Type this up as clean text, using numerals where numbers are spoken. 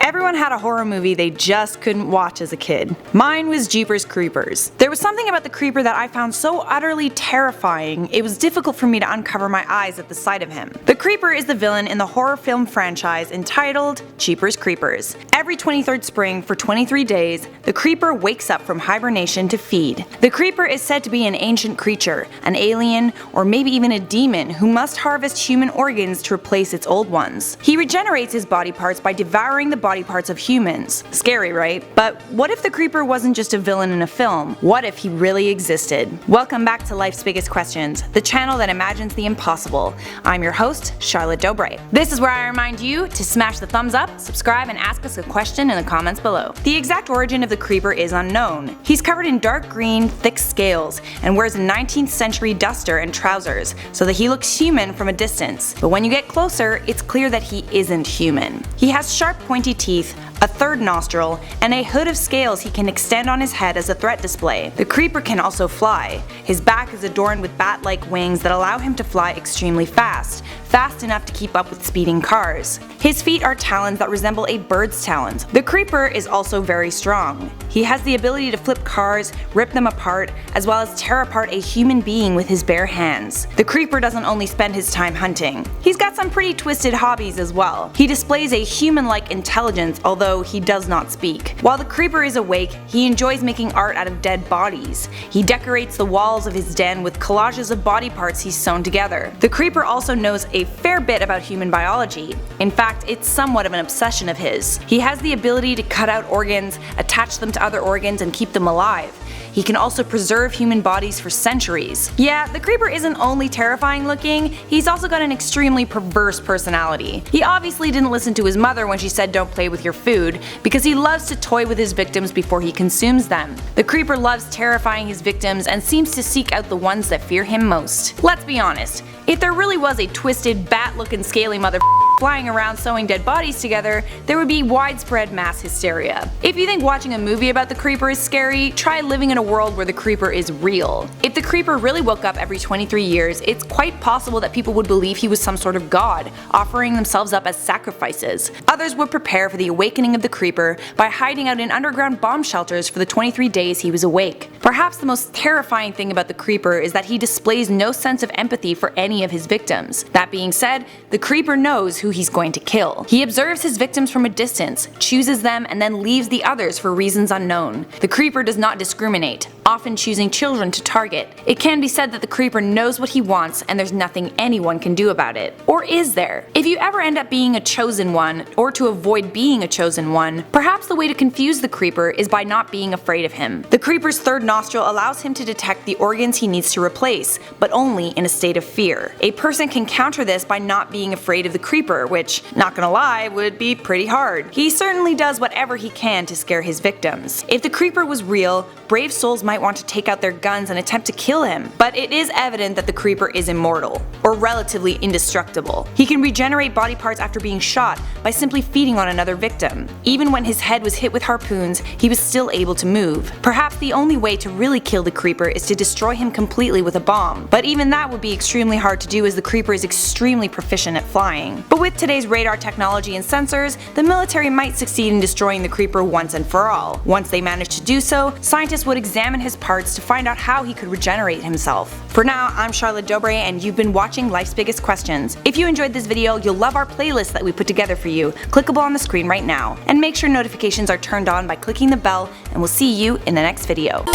Everyone had a horror movie they just couldn't watch as a kid. Mine was Jeepers Creepers. There was something about the creeper that I found so utterly terrifying, it was difficult for me to uncover my eyes at the sight of him. The creeper is the villain in the horror film franchise entitled Jeepers Creepers. Every 23rd spring for 23 days, the creeper wakes up from hibernation to feed. The creeper is said to be an ancient creature, an alien, or maybe even a demon who must harvest human organs to replace its old ones. He regenerates his body parts by devouring the body parts of humans. Scary, right? But what if the creeper wasn't just a villain in a film? What if he really existed? Welcome back to Life's Biggest Questions, the channel that imagines the impossible. I'm your host, Charlotte Dobray. This is where I remind you to smash the thumbs up, subscribe, and ask us a question in the comments below. The exact origin of the creeper is unknown. He's covered in dark green, thick scales, and wears a 19th century duster and trousers, so that he looks human from a distance. But when you get closer, it's clear that he isn't human. He has sharp, pointy teeth, a third nostril, and a hood of scales he can extend on his head as a threat display. The creeper can also fly. His back is adorned with bat-like wings that allow him to fly extremely fast enough to keep up with speeding cars. His feet are talons that resemble a bird's talons. The creeper is also very strong. He has the ability to flip cars, rip them apart, as well as tear apart a human being with his bare hands. The creeper doesn't only spend his time hunting. He's got some pretty twisted hobbies as well. He displays a human-like intelligence, although he does not speak. While the creeper is awake, he enjoys making art out of dead bodies. He decorates the walls of his den with collages of body parts he's sewn together. The creeper also knows a fair bit about human biology. In fact, it's somewhat of an obsession of his. He has the ability to cut out organs, attach them to other organs, and keep them alive. He can also preserve human bodies for centuries. Yeah, the creeper isn't only terrifying looking, he's also got an extremely perverse personality. He obviously didn't listen to his mother when she said don't play with your food, because he loves to toy with his victims before he consumes them. The creeper loves terrifying his victims and seems to seek out the ones that fear him most. Let's be honest, if there really was a twisted, bat-looking scaly mother flying around sewing dead bodies together, there would be widespread mass hysteria. If you think watching a movie about the creeper is scary, try living in a world where the creeper is real. If the creeper really woke up every 23 years, it's quite possible that people would believe he was some sort of god, offering themselves up as sacrifices. Others would prepare for the awakening of the creeper by hiding out in underground bomb shelters for the 23 days he was awake. Perhaps the most terrifying thing about the creeper is that he displays no sense of empathy for any of his victims. That being said, the creeper knows who he's going to kill. He observes his victims from a distance, chooses them, and then leaves the others for reasons unknown. The creeper does not discriminate, often choosing children to target. It can be said that the creeper knows what he wants and there's nothing anyone can do about it. Or is there? If you ever end up being a chosen one, or to avoid being a chosen one, perhaps the way to confuse the creeper is by not being afraid of him. The creeper's third nostril allows him to detect the organs he needs to replace, but only in a state of fear. A person can counter this by not being afraid of the creeper, which, not gonna lie, would be pretty hard. He certainly does whatever he can to scare his victims. If the creeper was real, brave souls might want to take out their guns and attempt to kill him, but it is evident that the creeper is immortal, or relatively indestructible. He can regenerate body parts after being shot by simply feeding on another victim. Even when his head was hit with harpoons, he was still able to move. Perhaps the only way to really kill the creeper is to destroy him completely with a bomb, but even that would be extremely hard to do as the creeper is extremely proficient at flying. But with today's radar technology and sensors, the military might succeed in destroying the creeper once and for all. Once they manage to do so, scientists would examine his parts to find out how he could regenerate himself. For now, I'm Charlotte Dobray and you've been watching Life's Biggest Questions. If you enjoyed this video, you'll love our playlist that we put together for you, clickable on the screen right now. And make sure notifications are turned on by clicking the bell, and we'll see you in the next video.